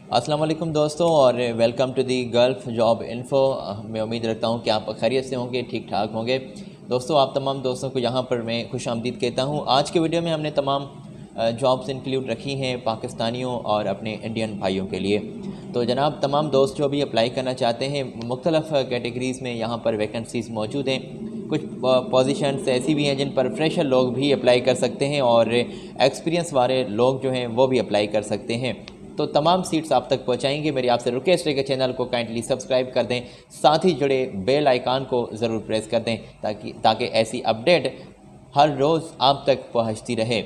अस्सलाम वालेकुम दोस्तों और welcome to the Gulf job info. मैं उम्मीद रखता हूँ कि आप खैरियत से होंगे, ठीक ठाक होंगे। दोस्तों, आप तमाम दोस्तों को यहाँ पर मैं खुशामदीद कहता हूँ। आज के वीडियो में हमने तमाम जॉब्स इंक्लूड रखी हैं पाकिस्तानियों और अपने इंडियन भाइयों के लिए। तो जनाब, तमाम दोस्त जो भी अप्लाई करना चाहते हैं, मुख्तलिफ़ कैटेगरीज़ में यहाँ पर वैकेंसीज़ मौजूद हैं। कुछ पोजीशंस ऐसी भी हैं जिन पर फ्रेशर लोग भी अप्लाई कर सकते हैं और एक्सपीरियंस वाले लोग जो हैं वो भी अप्लाई कर सकते हैं। तो तमाम सीट्स आप तक पहुंचाएंगे। मेरी आपसे रिक्वेस्ट है कि चैनल को काइंडली सब्सक्राइब कर दें, साथ ही जुड़े बेल आइकन को ज़रूर प्रेस कर दें ताकि ऐसी अपडेट हर रोज़ आप तक पहुंचती रहे।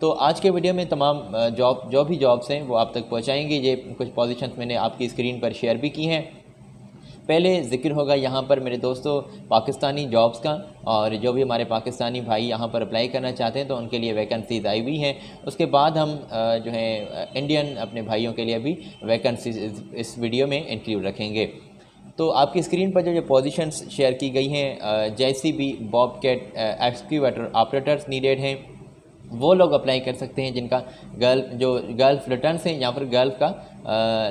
तो आज के वीडियो में तमाम जो भी जॉब्स हैं वो आप तक पहुंचाएंगे। ये कुछ पोजीशंस मैंने आपकी स्क्रीन पर शेयर भी की हैं। पहले ज़िक्र होगा यहाँ पर मेरे दोस्तों पाकिस्तानी जॉब्स का, और जो भी हमारे पाकिस्तानी भाई यहाँ पर अप्लाई करना चाहते हैं तो उनके लिए वैकेंसीज़ आई हुई हैं। उसके बाद हम जो है इंडियन अपने भाइयों के लिए भी वैकेंसीज इस वीडियो में इंक्लूड रखेंगे। तो आपकी स्क्रीन पर जो पोजीशंस शेयर की गई हैं, JCB बॉबकैट एक्सक्यूवेटर ऑपरेटर्स नीडेड हैं। वो लोग अप्लाई कर सकते हैं जिनका गल्फ़ रिटर्न्स हैं या फिर गल्फ़ का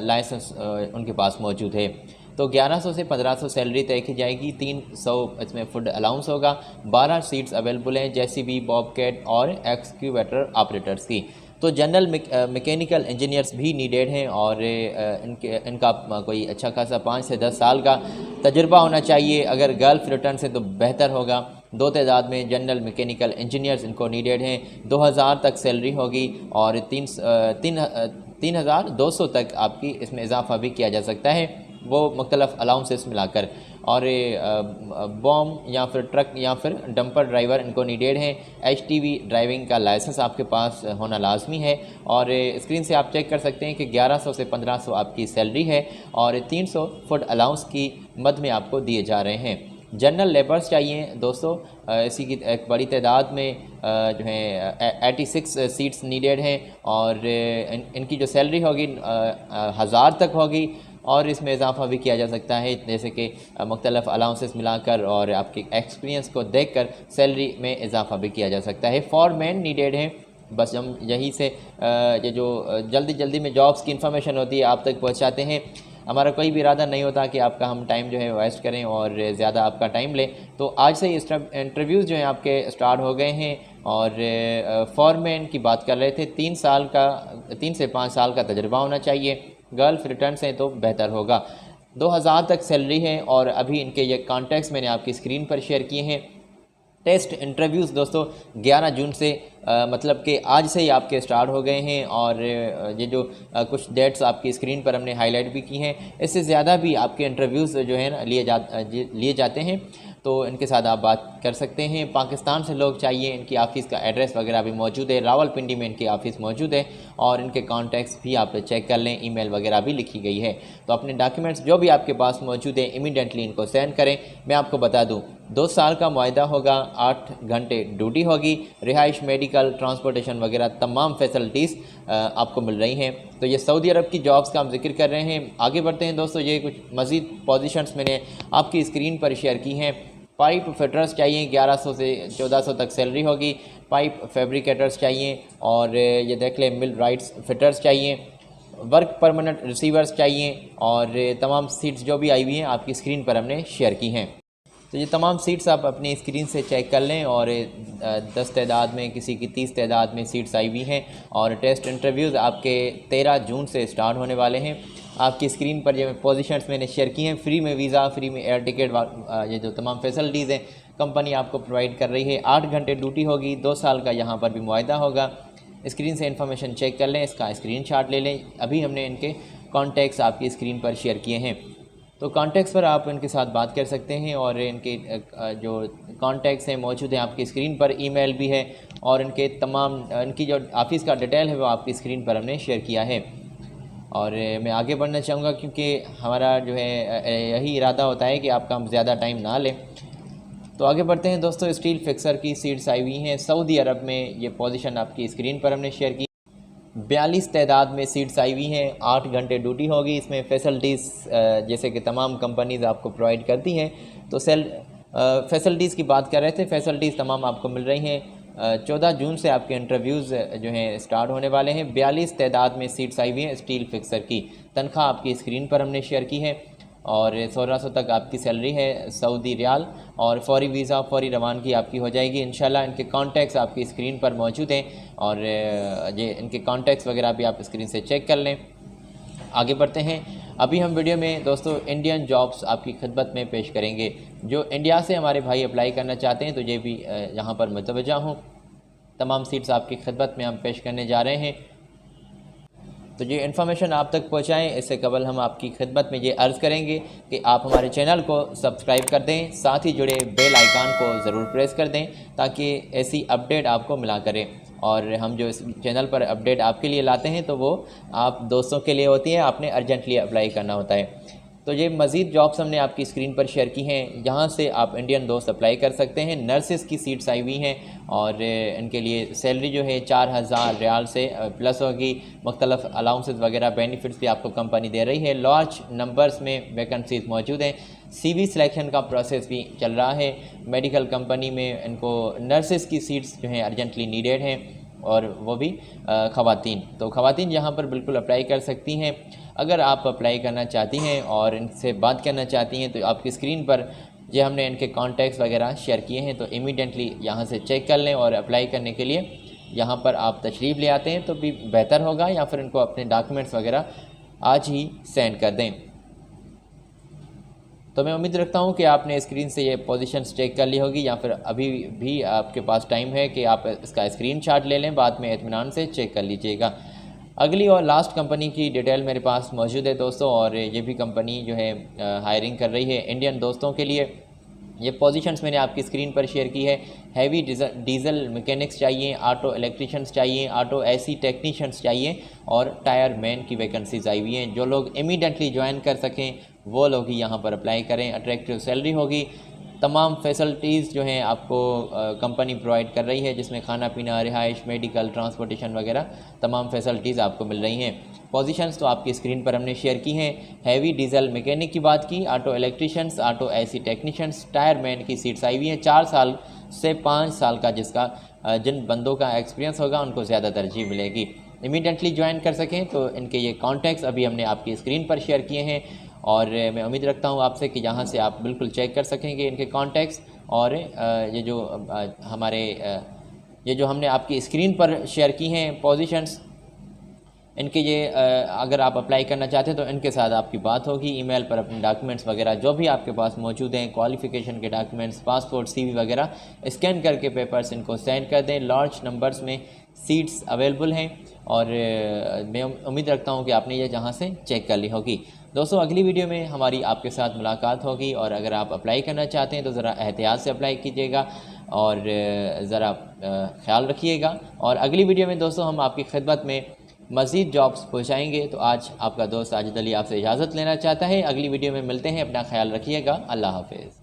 लाइसेंस उनके पास मौजूद है। तो 1100 से 1500 सैलरी तय की जाएगी। 300 इसमें फूड अलाउंस होगा। 12 सीट्स अवेलेबल हैं JCB बॉबकैट और एक्सक्यूवेटर ऑपरेटर्स की। तो जनरल मैकेनिकल इंजीनियर्स भी नीडेड हैं और इनका कोई अच्छा खासा 5 से 10 साल का तजुर्बा होना चाहिए। अगर गल्फ़ रिटर्न से तो बेहतर होगा। 2 तादाद में जनरल मैकेनिकल इंजीनियर्स इनको नीडेड हैं। 2000 तक सैलरी होगी और 3200 तक आपकी इसमें इजाफा भी किया जा सकता है, वो मुख्तलिफ अलाउंसेस मिलाकर। और बॉम्ब या फिर ट्रक या फिर डंपर ड्राइवर इनको नीडेड हैं। HTV ड्राइविंग का लाइसेंस आपके पास होना लाजमी है। और स्क्रीन से आप चेक कर सकते हैं कि 1100 से 1500 आपकी सैलरी है और 300 फूड अलाउंस की मद में आपको दिए जा रहे हैं। जनरल लेबर्स चाहिए दोस्तों, इसी की एक बड़ी तादाद में जो है 86 सीट्स नीडेड हैं और इनकी जो सैलरी होगी 1000 तक होगी और इसमें इजाफा भी किया जा सकता है, जैसे कि मुख्तलिफ अलाउंसेस मिलाकर और आपके एक्सपीरियंस को देखकर सैलरी में इजाफा भी किया जा सकता है। फॉरमैन नीडेड हैं। बस हम यहीं से ये जो जल्दी में जॉब्स की इन्फॉर्मेशन होती है आप तक पहुंचाते हैं। हमारा कोई भी इरादा नहीं होता कि आपका हम टाइम जो है वेस्ट करें और ज़्यादा आपका टाइम लें। तो आज से इंटरव्यूज़ जो हैं आपके स्टार्ट हो गए हैं। और फॉरमैन की बात कर रहे थे, 3 से 5 साल का तजुर्बा होना चाहिए। गल्फ़ रिटर्न हैं तो बेहतर होगा। 2000 तक सैलरी है और अभी इनके ये कॉन्टैक्ट्स मैंने आपकी स्क्रीन पर शेयर किए हैं। टेस्ट इंटरव्यूज़ दोस्तों 11 जून से मतलब कि आज से ही आपके स्टार्ट हो गए हैं और ये जो कुछ डेट्स आपकी स्क्रीन पर हमने हाईलाइट भी की हैं, इससे ज़्यादा भी आपके इंटरव्यूज़ जो है ना लिए जाते हैं। तो इनके साथ आप बात कर सकते हैं। पाकिस्तान से लोग चाहिए, इनकी ऑफ़िस का एड्रेस वगैरह भी मौजूद है। रावलपिंडी में इनकी ऑफ़िस मौजूद है और इनके कॉन्टैक्ट्स भी आप चेक कर लें, ईमेल वगैरह भी लिखी गई है। तो अपने डॉक्यूमेंट्स जो भी आपके पास मौजूद है इमीडिएटली इनको सेंड करें। मैं आपको बता दूँ 2 साल का मुआहदा होगा, 8 घंटे ड्यूटी होगी, रिहाइश, मेडिकल, ट्रांसपोर्टेशन वगैरह तमाम फैसिलिटीज़ आपको मिल रही हैं। तो ये सऊदी अरब की जॉब्स का हम जिक्र कर रहे हैं। आगे बढ़ते हैं दोस्तों, ये कुछ मज़ीद पोजीशंस मैंने आपकी स्क्रीन पर शेयर की हैं। पाइप फिटर्स चाहिए, 1100 से 1400 तक सैलरी होगी। पाइप फैब्रिकेटर्स चाहिए और ये देख लें मिल राइट्स फिटर्स चाहिए। वर्क परमानेंट रिसीवर्स चाहिए और तमाम सीट्स जो भी आई हुई हैं आपकी स्क्रीन पर हमने शेयर की हैं। तो ये तमाम सीट्स आप अपनी स्क्रीन से चेक कर लें और 10 तादाद में, किसी की 30 तादाद में सीट्स आई हुई हैं और टेस्ट इंटरव्यूज़ आपके 13 जून से स्टार्ट होने वाले हैं। आपकी स्क्रीन पर जो पोजीशंस मैंने शेयर की हैं, फ्री में वीज़ा, फ्री में एयर टिकट, ये जो तमाम फैसिलिटीज़ हैं कंपनी आपको प्रोवाइड कर रही है। 8 घंटे ड्यूटी होगी, 2 साल का यहाँ पर भी मुआहदा होगा। स्क्रीन से इन्फॉर्मेशन चेक कर लें, इसका स्क्रीनशॉट ले लें। अभी हमने इनके कॉन्टैक्ट्स आपकी स्क्रीन पर शेयर किए हैं, तो कॉन्टैक्ट्स पर आप इनके साथ बात कर सकते हैं और इनके जो कॉन्टैक्ट्स हैं मौजूद हैं आपकी स्क्रीन पर। ईमेल भी है और इनके तमाम इनकी जो ऑफ़िस का डिटेल है वो आपकी स्क्रीन पर हमने शेयर किया है। और मैं आगे बढ़ना चाहूँगा क्योंकि हमारा जो है यही इरादा होता है कि आपका हम ज़्यादा टाइम ना लें। तो आगे बढ़ते हैं दोस्तों, स्टील फिक्सर की सीट्स आई हुई हैं सऊदी अरब में। ये पोजीशन आपकी स्क्रीन पर हमने शेयर की। 42 तादाद में सीट्स आई हुई हैं। 8 घंटे ड्यूटी होगी। इसमें फैसिलिटीज़ जैसे कि तमाम कंपनीज़ आपको प्रोवाइड करती हैं। तो फैसिलिटीज़ की बात कर रहे थे, फैसिलिटीज़ तमाम आपको मिल रही हैं। 14 जून से आपके इंटरव्यूज़ जो हैं स्टार्ट होने वाले हैं। 42 तादाद में सीट्स आई हुई हैं स्टील फिक्सर की। तनख्वाह आपकी स्क्रीन पर हमने शेयर की है और 1600 तक आपकी सैलरी है सऊदी रियाल और फौरी वीज़ा फौरी रवानगी आपकी हो जाएगी इंशाल्लाह। इनके कॉन्टैक्ट्स आपकी स्क्रीन पर मौजूद हैं और ये इनके कॉन्टैक्ट्स वगैरह भी आप स्क्रीन से चेक कर लें। आगे बढ़ते हैं। अभी हम वीडियो में दोस्तों इंडियन जॉब्स आपकी खिदमत में पेश करेंगे। जो इंडिया से हमारे भाई अप्लाई करना चाहते हैं तो ये भी यहाँ पर मुतवज्जा हों। तमाम सीट्स आपकी खिदमत में हम पेश करने जा रहे हैं, तो ये इन्फॉर्मेशन आप तक पहुँचाएँ। इससे कबल हम आपकी खिदमत में ये अर्ज़ करेंगे कि आप हमारे चैनल को सब्सक्राइब कर दें, साथ ही जुड़े बेल आइकन को ज़रूर प्रेस कर दें ताकि ऐसी अपडेट आपको मिला करें। और हम जो इस चैनल पर अपडेट आपके लिए लाते हैं तो वो आप दोस्तों के लिए होती है, आपने अर्जेंटली अप्लाई करना होता है। तो ये मज़ीद जॉब्स हमने आपकी स्क्रीन पर शेयर की हैं, जहाँ से आप इंडियन दोस्त अप्लाई कर सकते हैं। नर्सिस की सीट्स आई हुई हैं और इनके लिए सैलरी जो है 4000 रियाल से प्लस होगी। मुख्तलिफ अलाउंसेस वगैरह बेनिफिट्स भी आपको कंपनी दे रही है। लार्ज नंबर्स में वैकेंसीज मौजूद हैं। CV सिलेक्शन का प्रोसेस भी चल रहा है। मेडिकल कंपनी में इनको नर्सिस की सीट्स जो हैं अर्जेंटली नीडेड हैं और वो भी ख़वातीन। तो ख़वातीन यहाँ पर बिल्कुल अप्लाई कर सकती हैं। अगर आप अप्लाई करना चाहती हैं और इनसे बात करना चाहती हैं तो आपकी स्क्रीन पर ये हमने इनके कॉन्टैक्ट्स वगैरह शेयर किए हैं, तो इमीडिएटली यहाँ से चेक कर लें और अप्लाई करने के लिए यहाँ पर आप तशरीफ़ ले आते हैं तो भी बेहतर होगा, या फिर इनको अपने डॉक्यूमेंट्स वगैरह आज ही सेंड कर दें। तो मैं उम्मीद रखता हूँ कि आपने स्क्रीन से ये पोजीशंस चेक कर ली होगी, या फिर अभी भी आपके पास टाइम है कि आप इसका स्क्रीनशॉट ले लें, बाद में इत्मीनान से चेक कर लीजिएगा। अगली और लास्ट कंपनी की डिटेल मेरे पास मौजूद है दोस्तों, और ये भी कंपनी जो है हायरिंग कर रही है इंडियन दोस्तों के लिए। ये पोजीशंस मैंने आपकी स्क्रीन पर शेयर की है। हैवी डीजल मैकेनिक्स चाहिए, ऑटो इलेक्ट्रिशियंस चाहिए, ऑटो एसी टेक्नीशियंस चाहिए और टायर मैन की वैकेंसीज आई हुई हैं। जो लोग इमीडिएटली ज्वाइन कर सकें वो लोग ही यहाँ पर अप्लाई करें। अट्रैक्टिव सैलरी होगी। तमाम फैसिलिटीज़ जो हैं आपको कंपनी प्रोवाइड कर रही है, जिसमें खाना पीना, रिहाइश, मेडिकल, ट्रांसपोर्टेशन वगैरह तमाम फैसिलिटीज़ आपको मिल रही हैं। पोजीशंस तो आपकी स्क्रीन पर हमने शेयर की हैं। हैवी डीजल मैकेनिक की बात की, auto electricians, auto AC technicians, tyre man की सीट्स आई हुई हैं। 4 साल से 5 साल का जिन बंदों का एक्सपीरियंस होगा उनको ज़्यादा तरजीह मिलेगी। इमीडिएटली ज्वाइन कर सकें तो इनके ये कॉन्टैक्ट्स अभी हमने आपकी स्क्रीन पर शेयर किए हैं, और मैं उम्मीद रखता हूँ आपसे कि यहाँ से आप बिल्कुल चेक कर सकेंगे इनके कॉन्टैक्ट्स। और ये जो हमने आपकी स्क्रीन पर शेयर की हैं पोजीशंस, इनके ये अगर आप अप्लाई करना चाहते हैं तो इनके साथ आपकी बात होगी। ईमेल पर अपने डॉक्यूमेंट्स वगैरह जो भी आपके पास मौजूद हैं, क्वालिफ़िकेशन के डॉक्यूमेंट्स, पासपोर्ट, CV वगैरह स्कैन करके पेपर्स इनको सेंड कर दें। लार्ज नंबर्स में सीट्स अवेलेबल हैं और मैं उम्मीद रखता हूँ कि आपने ये जहाँ से चेक कर ली होगी। दोस्तों अगली वीडियो में हमारी आपके साथ मुलाकात होगी, और अगर आप अप्लाई करना चाहते हैं तो ज़रा एहतियात से अप्लाई कीजिएगा और ज़रा ख्याल रखिएगा। और अगली वीडियो में दोस्तों हम आपकी खिदमत में मज़ीद जॉब्स पहुँचाएँगे। तो आज आपका दोस्त साजिद अली आपसे इजाज़त लेना चाहता है। अगली वीडियो में मिलते हैं। अपना ख्याल रखिएगा। अल्लाह हाफ़िज़।